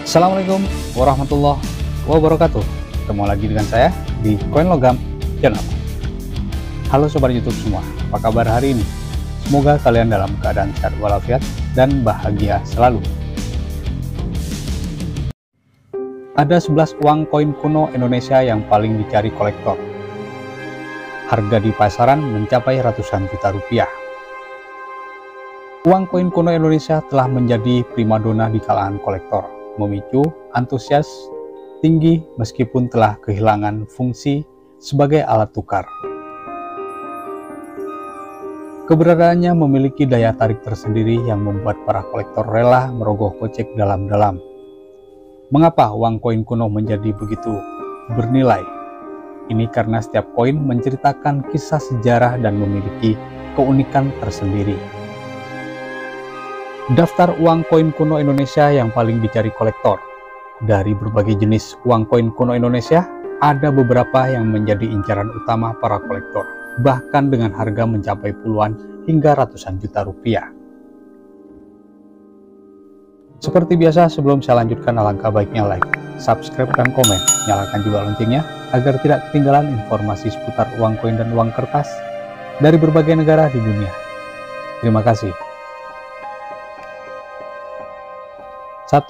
Assalamualaikum warahmatullahi wabarakatuh. Ketemu lagi dengan saya di Koin Logam Channel. Halo sobat YouTube semua, apa kabar hari ini? Semoga kalian dalam keadaan sehat walafiat dan bahagia selalu. Ada 11 uang koin kuno Indonesia yang paling dicari kolektor. Harga di pasaran mencapai ratusan juta rupiah. Uang koin kuno Indonesia telah menjadi primadona di kalangan kolektor, memicu antusias tinggi meskipun telah kehilangan fungsi sebagai alat tukar. Keberadaannya memiliki daya tarik tersendiri yang membuat para kolektor rela merogoh kocek dalam-dalam. Mengapa uang koin kuno menjadi begitu bernilai? Ini karena setiap koin menceritakan kisah sejarah dan memiliki keunikan tersendiri. Daftar uang koin kuno Indonesia yang paling dicari kolektor. Dari berbagai jenis uang koin kuno Indonesia, ada beberapa yang menjadi incaran utama para kolektor, bahkan dengan harga mencapai puluhan hingga ratusan juta rupiah. Seperti biasa, sebelum saya lanjutkan, alangkah baiknya like, subscribe, dan komen. Nyalakan juga loncengnya agar tidak ketinggalan informasi seputar uang koin dan uang kertas dari berbagai negara di dunia. Terima kasih. 1.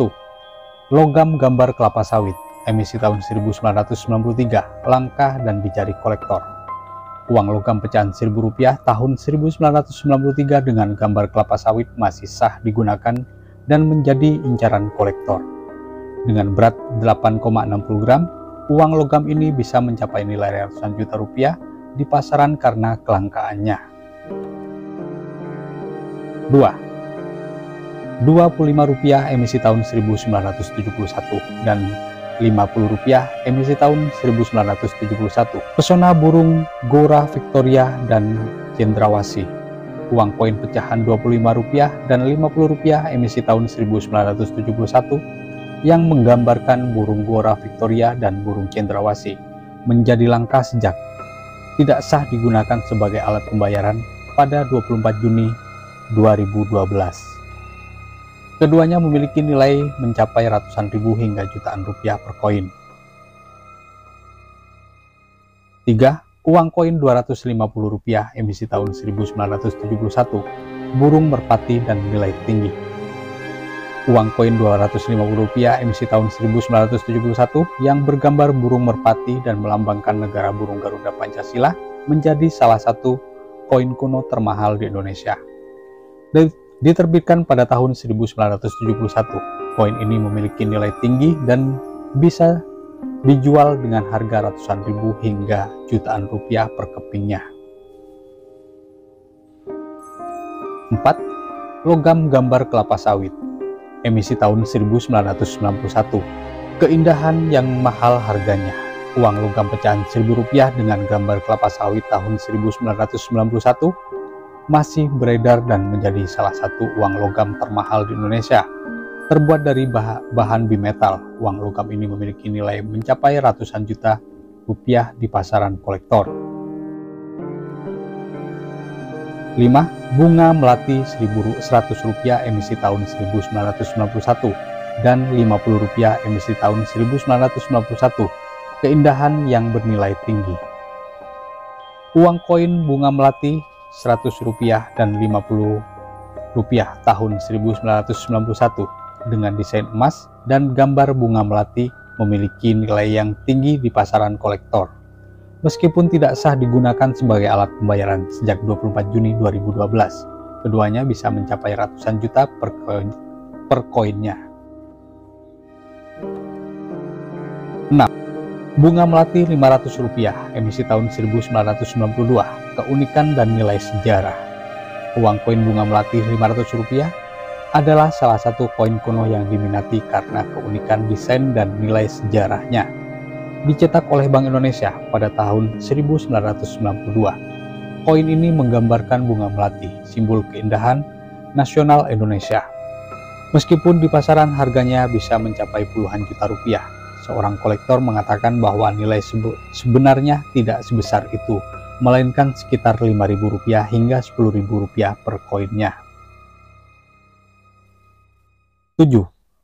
Logam gambar kelapa sawit, emisi tahun 1993, langka dan dicari kolektor. Uang logam pecahan Rp1.000 tahun 1993 dengan gambar kelapa sawit masih sah digunakan dan menjadi incaran kolektor. Dengan berat 8,60 gram, uang logam ini bisa mencapai nilai ratusan juta rupiah di pasaran karena kelangkaannya. 2. Rp25 emisi tahun 1971 dan Rp50 emisi tahun 1971. Pesona burung Gora Victoria dan Cendrawasih. Uang koin pecahan Rp25 dan Rp50 emisi tahun 1971 yang menggambarkan burung Gora Victoria dan burung Cendrawasih menjadi langka sejak tidak sah digunakan sebagai alat pembayaran pada 24 Juni 2012. Keduanya memiliki nilai mencapai ratusan ribu hingga jutaan rupiah per koin. 3. Uang koin Rp250 emisi tahun 1971, burung merpati dan nilai tinggi. Uang koin Rp250 emisi tahun 1971 yang bergambar burung merpati dan melambangkan negara burung Garuda Pancasila menjadi salah satu koin kuno termahal di Indonesia. Diterbitkan pada tahun 1971, koin ini memiliki nilai tinggi dan bisa dijual dengan harga ratusan ribu hingga jutaan rupiah per kepingnya. 4. Logam gambar kelapa sawit, emisi tahun 1991. Keindahan yang mahal harganya. Uang logam pecahan Rp1.000 dengan gambar kelapa sawit tahun 1991 masih beredar dan menjadi salah satu uang logam termahal di Indonesia. Terbuat dari bahan bimetal, uang logam ini memiliki nilai mencapai ratusan juta rupiah di pasaran kolektor. 5. Bunga melati Rp100 emisi tahun 1991 dan Rp50 emisi tahun 1991. Keindahan yang bernilai tinggi. Uang koin bunga melati Rp100 dan Rp50 tahun 1991 dengan desain emas dan gambar bunga melati memiliki nilai yang tinggi di pasaran kolektor. Meskipun tidak sah digunakan sebagai alat pembayaran sejak 24 Juni 2012, keduanya bisa mencapai ratusan juta per koinnya. 6. Bunga melati Rp500 emisi tahun 1992, keunikan dan nilai sejarah. Uang koin bunga melati Rp500 adalah salah satu koin kuno yang diminati karena keunikan desain dan nilai sejarahnya. Dicetak oleh Bank Indonesia pada tahun 1992. Koin ini menggambarkan bunga melati, simbol keindahan nasional Indonesia. Meskipun di pasaran harganya bisa mencapai puluhan juta rupiah, seorang kolektor mengatakan bahwa nilai sebenarnya tidak sebesar itu, melainkan sekitar Rp5.000 hingga Rp10.000 per koinnya. 7.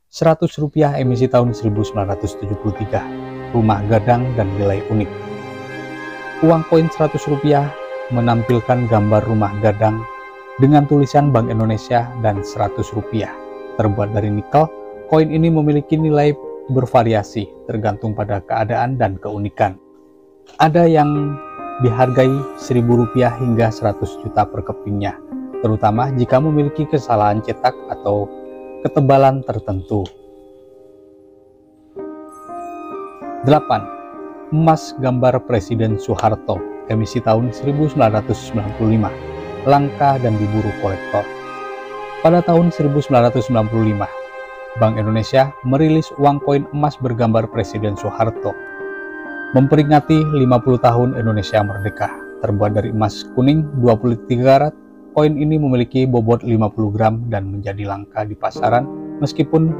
Rp100 emisi tahun 1973, rumah gadang dan nilai unik. Uang koin Rp100 menampilkan gambar rumah gadang dengan tulisan Bank Indonesia dan Rp100. Terbuat dari nikel, koin ini memiliki nilai bervariasi tergantung pada keadaan dan keunikan. Ada yang dihargai Rp1.000 hingga 100 juta per kepingnya, terutama jika memiliki kesalahan cetak atau ketebalan tertentu. 8. Emas gambar Presiden Soeharto, emisi tahun 1995, langka dan diburu kolektor. Pada tahun 1995, Bank Indonesia merilis uang koin emas bergambar Presiden Soeharto, memperingati 50 tahun Indonesia merdeka. Terbuat dari emas kuning 23 karat, koin ini memiliki bobot 50 gram dan menjadi langka di pasaran meskipun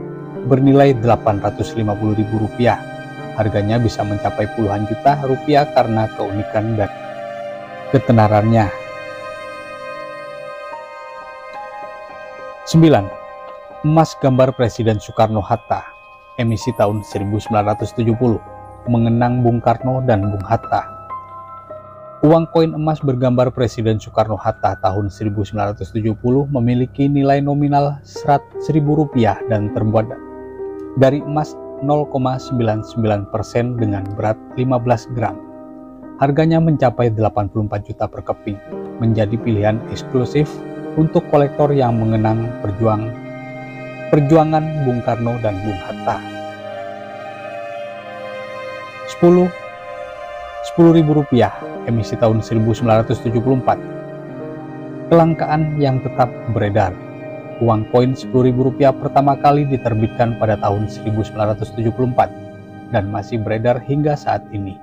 bernilai Rp850.000. Harganya bisa mencapai puluhan juta rupiah karena keunikan dan ketenarannya. 9. Emas gambar Presiden Soekarno-Hatta, emisi tahun 1970, mengenang Bung Karno dan Bung Hatta. Uang koin emas bergambar Presiden Soekarno-Hatta tahun 1970 memiliki nilai nominal Rp1.000 dan terbuat dari emas 0,99% dengan berat 15 gram. Harganya mencapai 84 juta per keping, menjadi pilihan eksklusif untuk kolektor yang mengenang perjuangan Bung Karno dan Bung Hatta. 10. Rp10.000, emisi tahun 1974. Kelangkaan yang tetap beredar. Uang koin Rp10.000 pertama kali diterbitkan pada tahun 1974 dan masih beredar hingga saat ini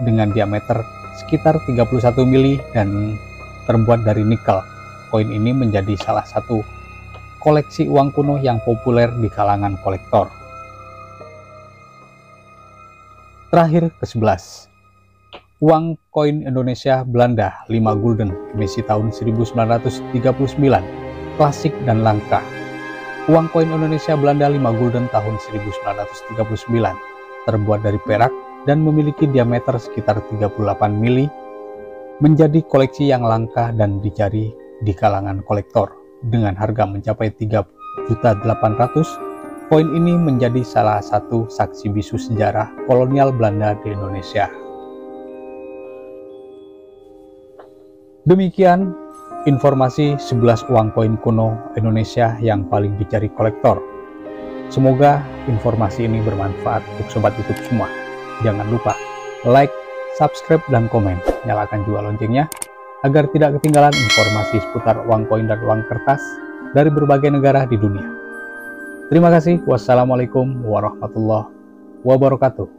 dengan diameter sekitar 31 mili dan terbuat dari nikel. Koin ini menjadi salah satu koleksi uang kuno yang populer di kalangan kolektor. Terakhir, ke-11. Uang koin Indonesia Belanda 5 gulden, emisi tahun 1939. Klasik dan langka. Uang koin Indonesia Belanda 5 gulden tahun 1939 terbuat dari perak dan memiliki diameter sekitar 38 mili, menjadi koleksi yang langka dan dicari di kalangan kolektor. Dengan harga mencapai 3.800.000, koin ini menjadi salah satu saksi bisu sejarah kolonial Belanda di Indonesia. Demikian informasi 11 uang koin kuno Indonesia yang paling dicari kolektor. Semoga informasi ini bermanfaat untuk sobat YouTube semua. Jangan lupa like, subscribe, dan komen. Nyalakan juga loncengnya agar tidak ketinggalan informasi seputar uang koin dan uang kertas dari berbagai negara di dunia. Terima kasih. Wassalamualaikum warahmatullahi wabarakatuh.